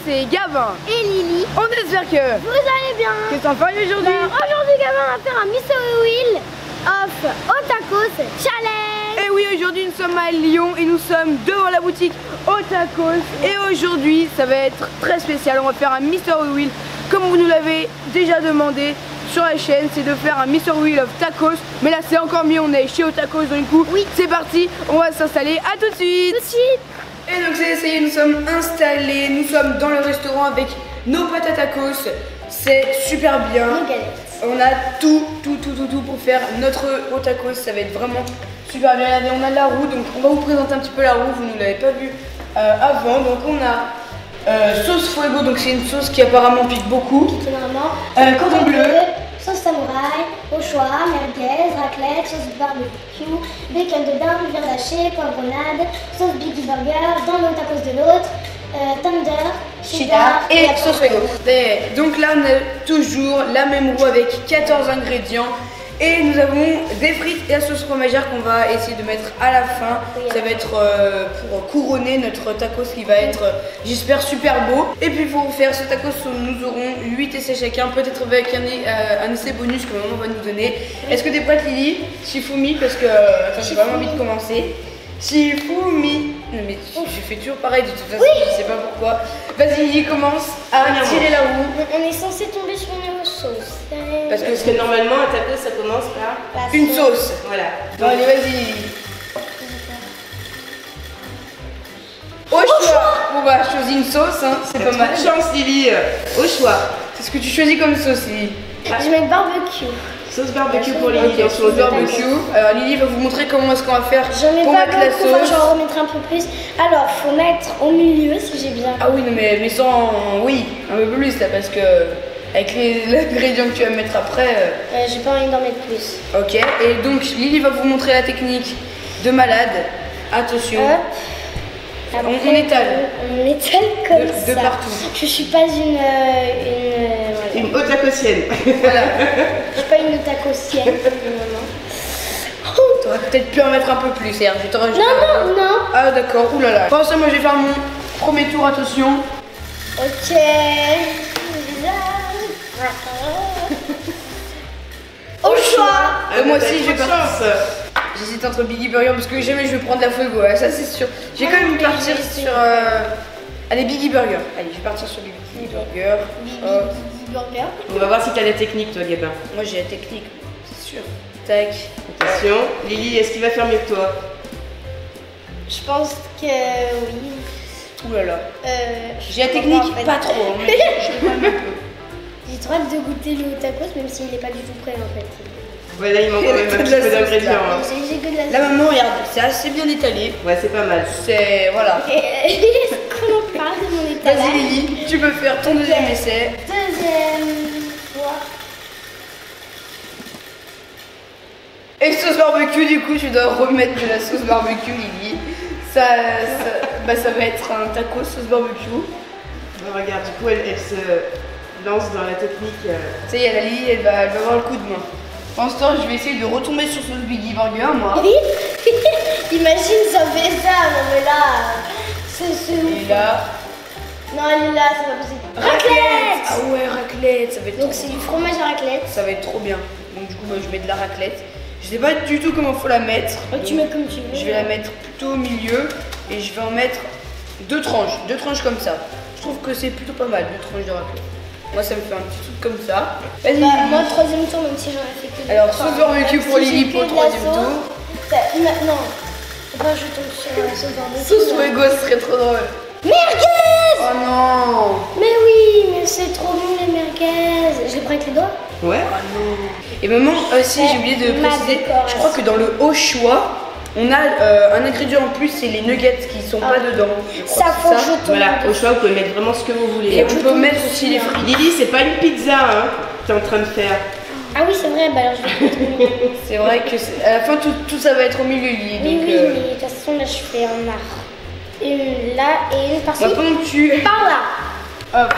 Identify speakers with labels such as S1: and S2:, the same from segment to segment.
S1: c'est Gavin
S2: et Lily.
S1: On espère que
S2: vous allez bien.
S1: Qu'est-ce qu'on fait aujourd'hui?
S2: Aujourd'hui Gavin va faire un Mystery Wheel of Otakos Challenge.
S1: Et oui, aujourd'hui nous sommes à Lyon et nous sommes devant la boutique Otakos. Et aujourd'hui ça va être très spécial, on va faire un Mystery Wheel comme vous nous l'avez déjà demandé sur la chaîne, c'est de faire un Mystery Wheel of Tacos. Mais là c'est encore mieux, on est chez Otakos, donc du coup c'est parti, on va s'installer, à tout de suite. Et donc c'est essayé, nous sommes installés, nous sommes dans le restaurant avec nos pâtes à tacos. C'est super bien. On a tout pour faire notre Otakos, ça va être vraiment super bien. Regardez, on a la roue, donc on va vous présenter un petit peu la roue, vous ne l'avez pas vu avant. Donc on a sauce fuego, donc c'est une sauce qui apparemment pique beaucoup. Cordon bleu.
S2: Sauce samouraï, au choix, merguez, raclette, sauce barbecue, bacon de dinde, viande hachée, poivronade, sauce Biggie Burger, dans le tacos de l'autre, tender, cheddar
S1: et sauce fuego. Donc là on a toujours la même roue avec 14 ingrédients. Et nous avons des frites et la sauce fromagère qu'on va essayer de mettre à la fin. Ça va être pour couronner notre tacos qui va être, j'espère, super beau. Et puis pour faire ce tacos, nous aurons 8 essais chacun, peut-être avec un essai bonus que maman va nous donner. Est-ce que t'es prête, Lily? Shifumi, parce que j'ai vraiment envie de commencer. Shifumi. Non mais je fais toujours pareil de toute façon, je sais pas pourquoi. Vas-y, Lily, commence à tirer la roue.
S2: On est censé tomber sur une sauce.
S3: Parce que normalement un tacos ça commence par
S1: une sauce.
S3: Voilà.
S1: Bon allez, vas-y. Au choix. Bon bah choisis une sauce, hein, c'est pas mal.
S3: Chance Lily, au choix.
S1: C'est ce que tu choisis comme sauce, Lily?
S2: Je vais mettre barbecue.
S3: Sauce barbecue pour Lily.
S1: Okay, sauce barbecue. Alors Lily va vous montrer comment est-ce qu'on va faire
S2: pour mettre la sauce.
S1: J'en
S2: remettrai un peu plus. Alors faut mettre au milieu si j'ai bien.
S1: Ah oui non mais sans, oui, un peu plus là parce que avec les ingrédients que tu vas mettre après.
S2: J'ai pas envie d'en mettre plus.
S1: Ok, et donc Lily va vous montrer la technique de malade. Attention.
S2: Après,
S1: on étale.
S2: On étale comme ça.
S1: De partout.
S2: Je suis pas une
S3: otakosienne.
S2: Voilà. Je suis pas une otakosienne.
S1: Tu aurais peut-être pu en mettre un peu plus, Serge.
S2: Non.
S1: Ah d'accord, oulala. Pour ça, moi je vais faire mon premier tour, attention.
S2: Ok. Au choix.
S1: Moi aussi, je vais partir. J'hésite entre Biggie Burger parce que jamais je vais prendre la fuego, ça c'est sûr. J'ai quand même partir sur. Allez, Biggie Burger. Allez, je vais partir sur Biggie Burger.
S2: Burger.
S3: On va voir si t'as la technique, toi, Gabin.
S1: Moi j'ai la technique, c'est sûr. Tac.
S3: Attention. Lily, est-ce qu'il va faire mieux que toi?
S2: Je pense que oui.
S1: Ouh là là. J'ai la technique, pas trop. Mais je vais un peu.
S2: J'ai trop hâte de goûter le tacos, même s'il n'est pas du tout prêt en fait.
S3: Voilà, il manque quand même un petit peu d'ingrédients.
S2: J'ai que de la sauce.
S1: Là maman, regarde, c'est assez bien étalé.
S3: Ouais, c'est pas mal.
S1: C'est. Voilà.
S2: Est-ce qu'on parle de mon étalage?
S1: Vas-y Lily, tu peux faire ton deuxième essai.
S2: Deuxième fois.
S1: Et sauce barbecue, du coup, tu dois remettre de la sauce barbecue, Lily. Ça va être un taco sauce barbecue.
S3: Bon, regarde, du coup, elle se lance dans la technique.
S1: Tu sais, il y a la Lily, elle va avoir le coup de main. Pendant ce temps, je vais essayer de retomber sur sauce Biggie Burger, moi.
S2: Oui. Imagine, ça fait ça, non mais là, c'est
S1: Et là.
S2: Non, elle est là, c'est pas possible.
S1: Raclette. Ah ouais, raclette, ça va être.
S2: Donc c'est du fromage à raclette.
S1: Ça va être trop bien. Donc du coup, bah, je mets de la raclette. Je sais pas du tout comment faut la mettre.
S2: Tu mets comme tu veux.
S1: Je vais la mettre plutôt au milieu et je vais en mettre deux tranches comme ça. Je trouve que c'est plutôt pas mal, 2 tranches de raclette. Moi, ça me fait un petit truc comme ça. Vas-y.
S2: Moi, troisième tour, même si j'en ai fait que deux.
S1: Alors, sauce barbecue pour Lily pour le troisième tour.
S2: Non. Enfin, je tombe sur la sauce barbecue.
S1: Sauce fuego, ce serait trop drôle.
S2: Merguez.
S1: Oh non.
S2: Mais oui, mais c'est trop bon les merguez. Je les prends avec les doigts.
S3: Ouais.
S1: Oh non. Et maman, aussi, j'ai oublié de préciser, je crois que dans le haut choix, on a un ingrédient en plus, c'est les nuggets qui sont pas dedans.
S2: Ça faut que je tombe.
S3: Voilà, au choix, vous pouvez mettre vraiment ce que vous voulez.
S1: Et on peut mettre aussi les frites.
S3: Lily, c'est pas une pizza, hein, que t'es en train de faire.
S2: Ah oui, c'est vrai, bah alors je vais
S1: C'est vrai que à la fin, tout ça va être au milieu, Lily.
S2: Oui,
S1: Donc,
S2: mais de toute façon, là, je fais un art. Une là et une par-ci.
S1: Maintenant que tu.
S2: Par là.
S1: Hop.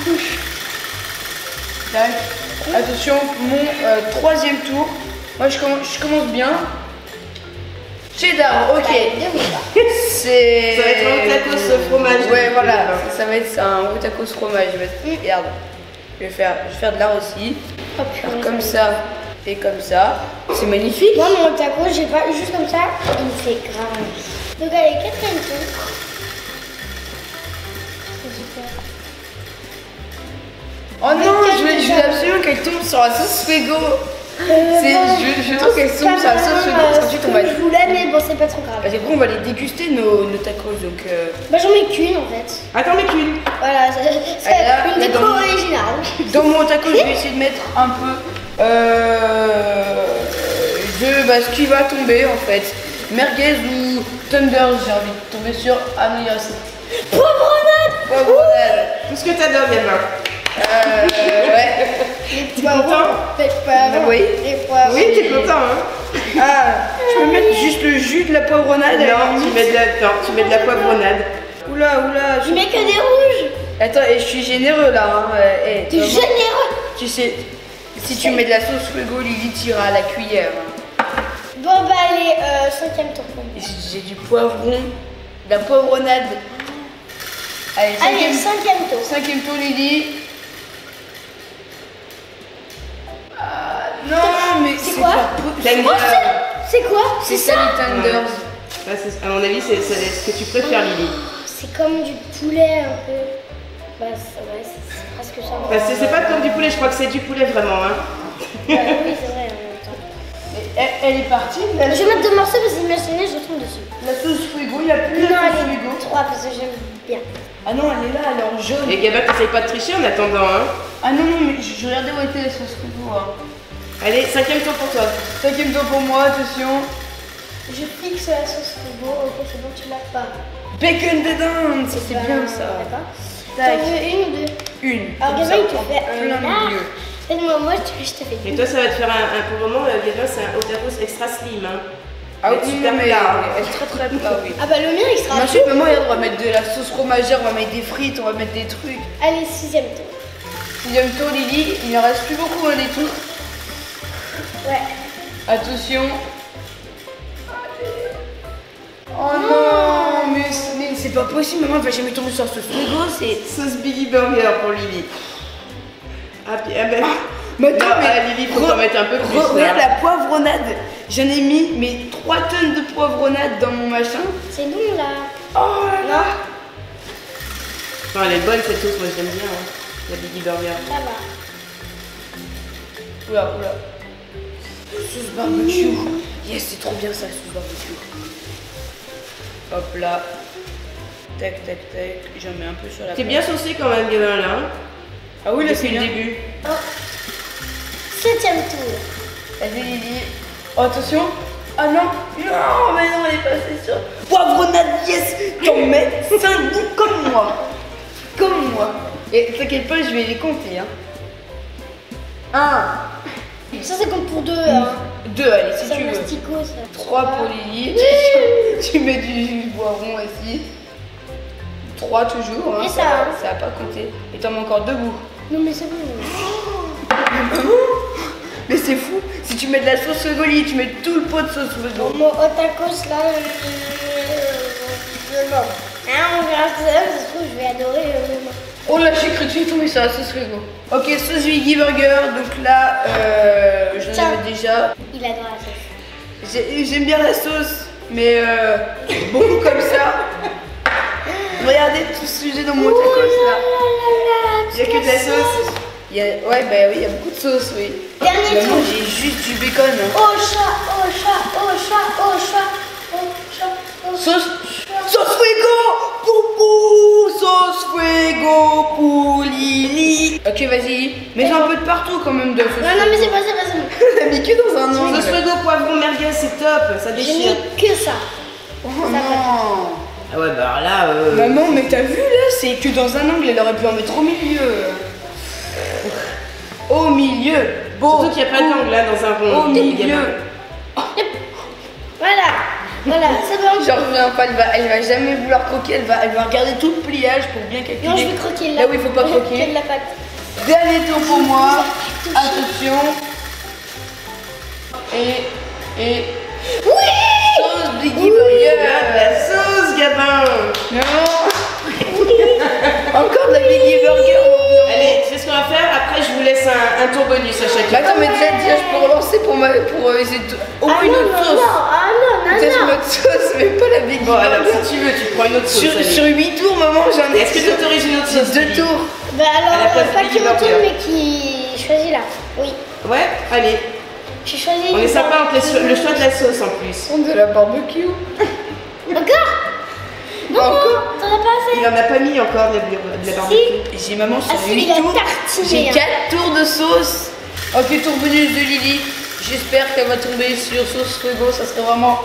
S2: Douche.
S1: Tac. Attention, mon troisième tour. Moi, je commence bien. Cheddar, ok. C'est...
S3: Ça va être un tacos fromage.
S1: Ouais, voilà, ça va être un tacos fromage. Regarde, je vais faire de l'art aussi.
S2: Oh,
S1: Faire comme ça et comme ça. C'est magnifique.
S2: Moi, mon taco, j'ai pas juste comme ça, il me fait grave envie. Donc, allez, quatrième tour.
S1: Oh non, je veux absolument qu'elle tombe sur la sauce Fuego. Je trouve qu'elle tombe sur la sauce Fuego parce qu'ensuite on va...
S2: Je voulais, mais bon, c'est pas trop grave.
S1: Du coup, on va les déguster nos tacos. Donc,
S2: Bah, j'en mets qu'une en fait.
S3: Attends, mais qu'une.
S2: Voilà, c'est
S1: là,
S2: une déco
S1: dans-
S2: originale.
S1: dans mon taco, je vais essayer de mettre un peu ce qui va tomber en fait. Merguez ou Thunder, j'ai envie de tomber sur. Ah non, il y a aussi. Poivronade.
S3: Tout ce que t'adores, Gabin.
S1: Ouais.
S3: T'es content?
S1: Oui.
S3: Oui, t'es content, hein?
S1: Ah, je peux mettre juste le jus de la poivronade.
S3: Non, tu mets de la poivronade.
S1: Oula.
S2: Je mets que des rouges.
S1: Attends, et je suis généreux là. Hein.
S2: T'es
S1: vraiment.
S2: généreux.
S1: Tu sais, si tu mets de la sauce Fuego, Lily tira à la cuillère.
S2: Bon, bah, allez, cinquième tour pour moi.
S1: Et j'ai du poivron, de la poivronade. Allez,
S2: Allez, cinquième tour.
S1: cinquième tour, Lily. Non, mais
S2: C'est quoi
S3: T'aimes
S2: Oh,
S3: bien.
S2: c'est quoi?
S1: C'est ça les Thunders.
S3: Ouais, à mon avis, c'est ce que tu préfères, Lily.
S2: C'est comme du poulet un peu. Bah, ouais, c'est presque ça.
S3: Bah, c'est pas comme du poulet, je crois que c'est du poulet vraiment, hein.
S2: Oui, c'est vrai, en même temps.
S1: Elle est partie. La,
S2: Je vais mettre deux morceaux parce qu'imaginez, je tombe dessus.
S1: la sauce Fuego, il n'y a plus
S2: Non,
S1: la sauce
S2: elle est
S1: Fuego.
S2: trois parce que j'aime bien.
S1: Ah non, elle est là, elle est en jaune.
S3: Et Gabin, t'essayes pas de tricher en attendant, hein.
S1: Ah non, mais je regardais où était la sauce Fuego. Hein.
S3: Allez, cinquième tour pour toi.
S1: Cinquième tour pour moi, attention.
S2: Je fixe la sauce frigo. Ok, c'est bon, tu l'as pas.
S1: Bacon de dinde, ça c'est bien ça.
S2: D'accord.
S1: Tac.
S2: T'en veux une ou deux?
S1: Une.
S2: Alors,
S1: comme
S2: Gabin,
S1: ça,
S2: il te
S1: en
S2: fait
S1: plein
S2: un
S1: milieu.
S2: Fais-moi, moi, je te fais
S3: Et
S2: deux.
S3: toi, ça va te faire pour le moment, Gabin, c'est un tacos extra slim, hein.
S1: Ah
S3: Elle
S1: oui,
S3: est super
S1: mais
S3: plat.
S1: elle est très plat, oui.
S2: Ah bah, le mien, il sera
S1: Mais
S2: tout.
S1: ensuite, maman, regarde, on va mettre de la sauce fromagère, on va mettre des frites, on va mettre des trucs.
S2: Allez, sixième tour.
S1: Sixième tour, Lily, il ne reste plus beaucoup à des tours.
S2: Ouais.
S1: Attention. Oh non, mais c'est pas possible, maman, elle va jamais tomber sur ce frigo, c'est...
S3: Sauce Biggie Burger pour Lily. Ah, puis, ah ben...
S1: Mais attends,
S3: non,
S1: mais
S3: ah, Lily, faut t'en mettre un peu plus,
S1: regarde
S3: là.
S1: la poivronade. J'en ai mis mais 3 tonnes de poivronade dans mon machin.
S2: C'est bon, là.
S1: Oh là là.
S3: Non, elle est bonne cette sauce, moi j'aime bien, hein. La Biggie Burger.
S2: Ça va.
S1: Oula. Sauce barbecue. Yes, c'est trop bien ça, sauce barbecue. Hop là. Tac. J'en mets un peu sur la
S3: T'es
S1: plate.
S3: bien saucé quand même, Gabin, là, hein.
S1: Ah oui, là c'est
S3: Depuis le
S1: bien.
S3: début.
S2: Oh. Septième tour.
S1: Vas-y Lily. Oh, attention. Ah non, mais non, elle est passée sur poivronade, yes. T'en mets 5 bouts comme moi. Et t'inquiète pas, je vais les compter. Hein. 1,
S2: Ça, c'est comme pour deux. Hein.
S1: 2, allez, si
S2: C'est
S1: tu
S2: un
S1: veux.
S2: mastico, ça.
S1: 3 pour Lily. Tu mets du jus de poivron aussi. 3 toujours. Hein,
S2: Et ça,
S1: ça va pas compter. Et t'en mets encore 2 bouts.
S2: Non, mais c'est bon.
S1: Mais c'est fou. Si tu mets de la sauce Fuego, tu mets tout le pot de sauce Fuego.
S2: Mon hot tacos, là. Non. Hein, on verra ça. Ça se trouve, je vais adorer le moment.
S1: Oh là, j'ai cru que tu es tombé sur la sauce Fuego. Ok, sauce Biggie Burger. Donc là, je
S2: Tiens.
S1: l'avais déjà.
S2: Il adore la sauce.
S1: J'aime bien la sauce, mais beaucoup comme ça. Regardez tout ce que j'ai dans mon tacos là. Il n'y a que de la sauce. Ouais, bah oui, il y a beaucoup de sauce, oui.
S2: Dernier
S1: Mais moi,
S2: tour.
S1: j'ai juste du bacon. Hein.
S2: Oh chat.
S1: Sauce Fuego pour Pou. Sauce Fuego pour Lily. Ok, vas-y. Mets-en un peu de partout quand même de sauce.
S2: Non, mais c'est pas ça.
S1: T'as mis que dans un angle.
S3: Sauce Fuego, poivron, merguez, c'est top, ça
S2: J'ai
S3: déchire.
S2: mis que ça.
S1: Oh non.
S3: Ah ouais, bah alors là,
S1: Maman, mais t'as vu là, c'est que dans un angle, elle aurait pu en mettre au milieu. Au milieu.
S3: surtout qu'il n'y a pas d'angle là dans un rond.
S1: Au milieu.
S2: Voilà, c'est bon.
S1: J'en reviens pas, elle va jamais vouloir croquer, elle va regarder tout le pliage pour bien calculer.
S2: Non, je vais croquer là.
S1: Là où il faut pas
S2: Je vais
S1: croquer.
S2: de la pâte.
S1: Dernier tour pour moi. Attention. Et
S2: Oui.
S1: sauce Biggie Burger.
S3: Regarde la sauce, Gabin.
S1: Encore de la Biggie Burger.
S3: Allez, tu sais ce qu'on va faire? Après, je vous laisse un tour bonus à chacun.
S1: Attends, mais déjà, je peux relancer pour essayer de... Au moins une autre sauce. Peut-être une autre sauce, mais pas la Biggie
S3: Bon, alors
S1: Burger.
S3: si tu veux, tu prends une autre sauce. allez.
S1: Sur 8 tours, maman, j'en ai...
S3: Est-ce que tu autorises une autre sauce?
S1: 2 tours.
S2: Bah
S3: À la
S2: alors,
S3: place
S2: pas
S3: de
S2: qui
S3: Biggie
S2: retourne,
S3: Burger.
S2: mais qui choisit là. Oui.
S3: Ouais, allez.
S2: J'ai choisi.
S3: On est sympa entre le choix de la sauce en plus.
S1: On de la barbecue.
S2: Encore. Non,
S1: Encore.
S2: t'en as pas assez.
S3: Il en a pas mis encore de la barbecue.
S1: J'ai maman sur
S2: Ah si,
S1: 8
S2: il a
S1: tours.
S2: tartiné,
S1: J'ai
S2: hein.
S1: 4 tours de sauce. Ok, tour bonus de Lily. J'espère qu'elle va tomber sur sauce frigo. Ça serait vraiment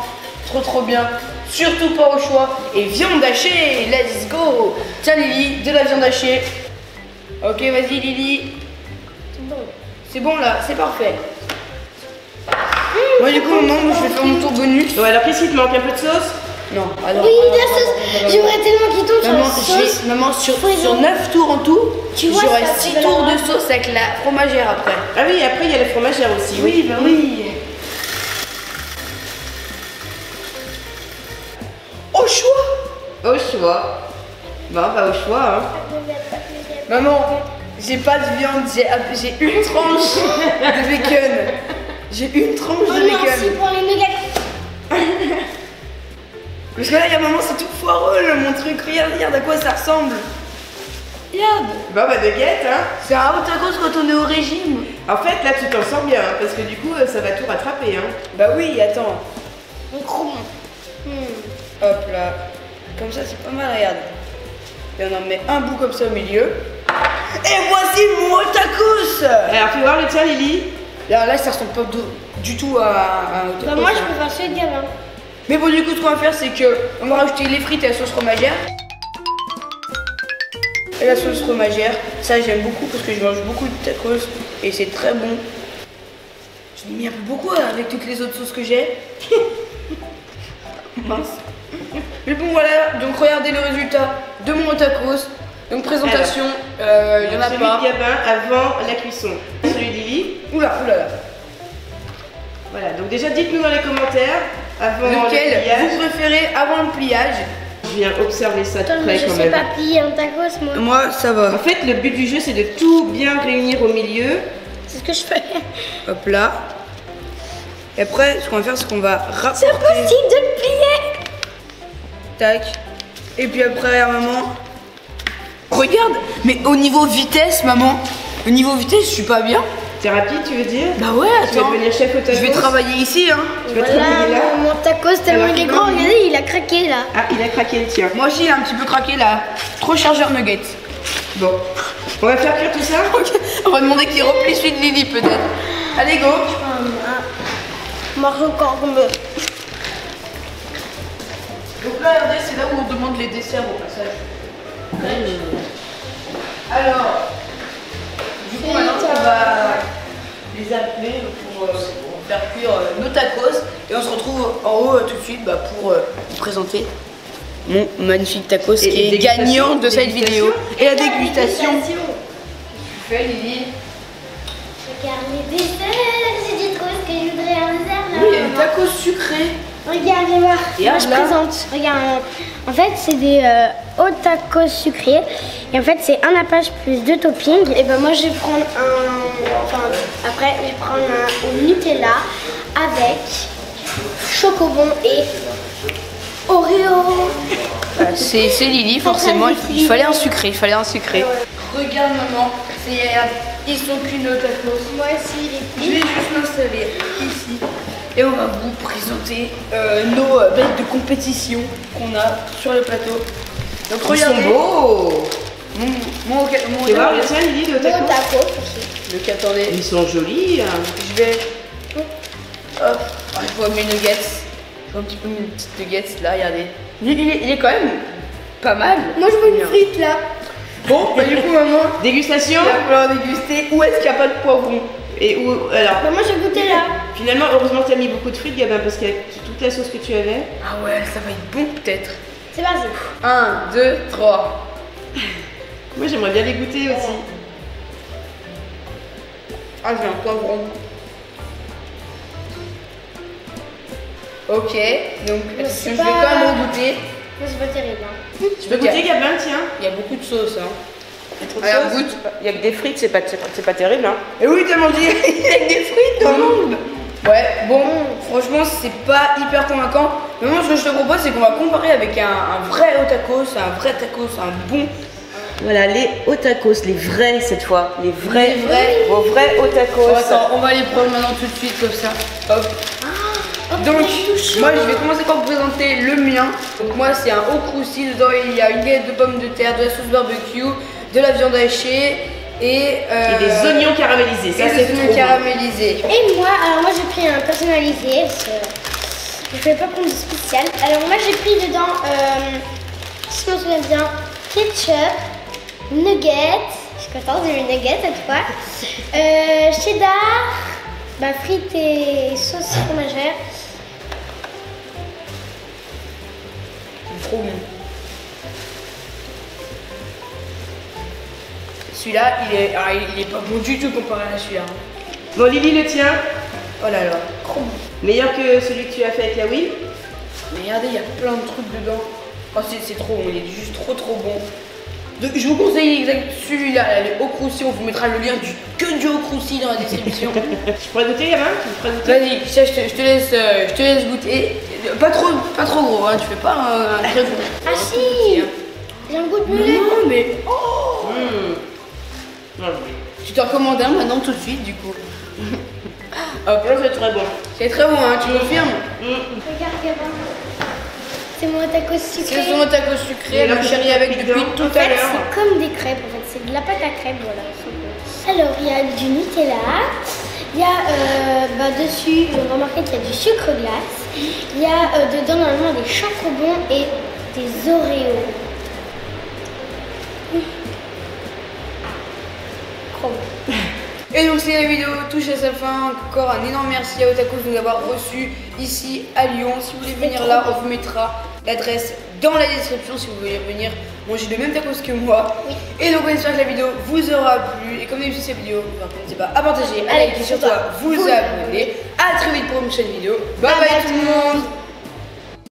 S1: trop bien. Surtout pas au choix. Et viande hachée, let's go. Tiens Lily, de la viande hachée. Ok, vas-y Lily. C'est bon là, c'est parfait. Moi du coup maman, moi, je vais faire mon tour bonus.
S3: Ouais, alors qu'est-ce qui te manque? Un peu de sauce?
S1: Non, alors.
S2: Oui, la sauce. J'aimerais tellement qu'il tombe sur
S1: Maman,
S2: la sauce.
S1: maman sur
S2: Frigo.
S1: 9 tours en tout,
S2: Tu vois,
S1: j'aurai
S2: ça,
S1: 6
S2: tu vas
S1: tours
S2: l'avoir.
S1: de sauce avec la fromagère après.
S3: Ah oui, après il y a la fromagère aussi.
S1: bah oui. Au choix.
S3: Au choix. Bon, bah au choix, hein.
S1: Maman, j'ai pas de viande, j'ai une tranche de bacon. J'ai une tranche
S2: Oh
S1: de
S2: merci
S1: bacon.
S2: pour les nuggets.
S1: Parce que là, regarde maman, c'est tout foireux là, mon truc. Regarde à quoi ça ressemble. Regarde.
S3: Bon, bah de guette, hein.
S1: C'est un haut tacos quand on est au régime.
S3: En fait, là, tu t'en sors bien, hein, parce que du coup, ça va tout rattraper, hein.
S1: Bah oui, attends.
S2: On croule.
S1: Hop là. Comme ça, c'est pas mal, regarde. Et on en met un bout comme ça au milieu. Et voici mon tacos.
S3: Alors, fais voir le tien, Lily.
S1: Là, ça ressemble pas du tout à un
S2: Bah
S1: tacos.
S2: moi je
S1: hein.
S2: préfère celui de Gabin.
S1: Mais bon, du coup, ce qu'on va faire, c'est que on va rajouter les frites et la sauce fromagère. Et la sauce fromagère, ça j'aime beaucoup parce que je mange beaucoup de tacos et c'est très bon. J'en ai mis un peu beaucoup avec toutes les autres sauces que j'ai. Mince. Mais bon, voilà, donc regardez le résultat de mon tacos. Donc présentation, il y en a
S3: Celui
S1: pas.
S3: de Gabin avant la cuisson. Celui de Lily.
S1: Oula.
S3: Voilà, donc déjà, dites-nous dans les commentaires, avant
S1: Lequel
S3: le pliage.
S1: vous préférez avant le pliage?
S3: Je viens observer ça de
S2: Attends, mais
S3: près
S2: je
S3: quand
S2: sais
S3: même.
S2: pas plier un tacos moi.
S1: Moi, ça
S3: En
S1: va.
S3: fait, le but du jeu, c'est de tout bien réunir au milieu.
S2: C'est ce que je fais.
S1: Hop là. Et après, ce qu'on va faire, c'est qu'on va rapporter.
S2: C'est impossible de le plier.
S1: Tac. Et puis après, maman. Regarde, mais au niveau vitesse, maman. Au niveau vitesse, je suis pas bien.
S3: T'es rapide, tu veux dire?
S1: Bah ouais,
S3: Tu vas
S1: attends.
S3: devenir chef au tacos.
S1: Je vais travailler ici, hein.
S3: Tu vas
S2: Voilà
S3: travailler là.
S2: mon tacos tellement
S3: Alors,
S2: il est
S3: tu
S2: grand,
S3: vas-
S2: regardez il a craqué là.
S3: Ah, il a craqué le tien.
S1: Moi aussi, il a un petit peu craqué là. Trop chargeur nuggets.
S3: Bon, on va faire cuire tout ça.
S1: On va demander qu'il replie celui de Lily, peut-être. Allez, go.
S2: Marge encore comme
S1: Donc là, regardez, c'est là où on demande les desserts au passage. Alors, du coup, maintenant, on va les appeler pour faire cuire nos tacos. Et on se retrouve en haut tout de suite pour vous présenter mon magnifique tacos
S3: Et
S1: qui est
S3: dégustation.
S1: gagnant de cette
S3: Dégustation.
S1: vidéo. Et la dégustation. Tu fais, Lily?
S2: Regarde les desserts, j'ai dit trop ce que je voudrais un dessert là.
S1: Oui, il y a des tacos sucrés.
S2: Regarde, viens voir.
S1: Et
S2: Moi je
S1: là.
S2: présente. Regarde. En fait, c'est des hauts tacos sucrés. Et en fait, c'est un nappage plus 2 toppings. Et ben moi, je vais prendre après, je vais prendre un au Nutella avec chocobon et Oreo.
S1: Voilà, c'est Lily, forcément. Il fallait un sucré. Regarde, maman. Ils sont cuits nos tacos.
S2: Moi aussi,
S1: Je
S2: les
S1: vais
S2: petits.
S1: juste m'installer ici et on va vous présenter nos bêtes de compétition qu'on a sur le plateau. Donc
S3: Ils
S1: regardez,
S3: sont beaux.
S1: mon
S3: Tu vois le tien, Lily, le
S2: Mon
S3: tacos.
S2: tacos aussi.
S1: le attendez,
S3: Ils sont jolis. Hein.
S1: je vais hop, je vois mes nuggets, je vois un petit peu mes petites nuggets là, regardez. Il est quand même pas mal.
S2: Moi, je veux une frite là.
S1: Bon, bah, du coup maman,
S3: Dégustation.
S1: il va falloir déguster. Où est-ce qu'il n'y a pas de poivron?
S3: Et où alors?
S2: Bah, moi, j'ai goûté là.
S3: Finalement, heureusement que tu as mis beaucoup de frites, Gabin, parce qu'avec toute la sauce que tu avais.
S1: Ah ouais, ça va être bon peut-être.
S2: C'est parti.
S1: 1, 2, 3.
S3: Moi, j'aimerais bien les goûter aussi.
S1: Ah, j'ai un poivron. Ok, donc
S2: c'est
S1: je vais
S2: pas-
S1: quand même goûter.
S2: Non, c'est pas terrible. Hein.
S3: Tu peux goûter, Gabin, tiens.
S1: Il y a beaucoup de sauce. Hein.
S3: Il y a trop de
S1: Alors,
S3: sauce.
S1: goûte.
S3: Il y a que des frites, c'est pas terrible. Hein.
S1: Et oui, t'as mangé avec des frites dans le monde. Ouais, bon, franchement, c'est pas hyper convaincant. Mais moi, ce que je te propose, c'est qu'on va comparer avec un vrai tacos, un bon.
S3: Voilà, les hot tacos, les vrais cette fois. Les vrais,
S1: Les vrais.
S3: vos vrais hot tacos.
S1: Bon, attends, on va les prendre maintenant tout de suite, comme ça. Hop. Donc, moi, je vais commencer par vous présenter le mien. Donc, moi, c'est un haut croustillant. Dedans, il y a une galette de pommes de terre, de la sauce barbecue, de la viande hachée et
S3: des oignons caramélisés. Ça, c'est
S1: des
S3: trop
S1: oignons
S3: bon.
S1: caramélisés.
S2: Et moi, alors moi j'ai pris un personnalisé parce que je ne vais pas prendre de spécial. Alors moi j'ai pris dedans, si je me souviens bien, ketchup, nuggets, je suis contente, j'ai mis nuggets cette fois, cheddar, frites et sauce fromagère.
S1: Trop bon. Celui-là, il est pas bon du tout comparé à celui-là.
S3: Bon, Lily, le tien.
S1: Oh là là, trop bon.
S3: Meilleur que celui que tu as fait avec la Will.
S1: Mais regardez, il y a plein de trucs dedans. Oh, c'est trop bon, il est juste trop bon. Donc, je vous conseille celui-là, le haut croustillant. On vous mettra le lien que du haut croustillant dans la description.
S3: Tu pourrais goûter, Gabin? Tu pourrais goûter?
S1: Vas-y, je te laisse goûter. Pas trop gros, hein, tu fais pas un très gros.
S2: Ah si, j'ai un goût de mulet.
S1: Non, mais oh,
S3: Ouais.
S1: tu t'en commandes un maintenant tout de suite, du coup.
S3: Hop, là, c'est très bon.
S1: C'est très bon, hein, tu confirmes?
S2: Regarde Gabin, c'est mon tacos sucré.
S1: C'est son tacos sucré,
S3: Et là,
S1: la
S3: c'est
S1: chérie avec
S3: dedans.
S1: depuis tout
S2: En
S1: à
S2: fait,
S1: l'heure.
S2: c'est comme des crêpes, en fait, c'est de la pâte à crêpes, voilà. Alors, il y a du Nutella, il y a dessus, on remarquez qu'il y a du sucre glace, il y a dedans normalement des chocobons et des Oreos. Trop bon.
S1: Et donc si la vidéo touche à sa fin, encore un énorme merci à Otacos de nous avoir reçus ici à Lyon. Si vous voulez venir là, on vous mettra l'adresse dans la description si vous voulez venir manger le même tacos que moi.
S2: Oui.
S1: Et donc on espère que la vidéo vous aura plu. Et comme d'habitude cette vidéo, n'hésitez pas à partager, à liker, surtout à vous abonner. À très vite pour une prochaine vidéo. Bye bye tout le monde.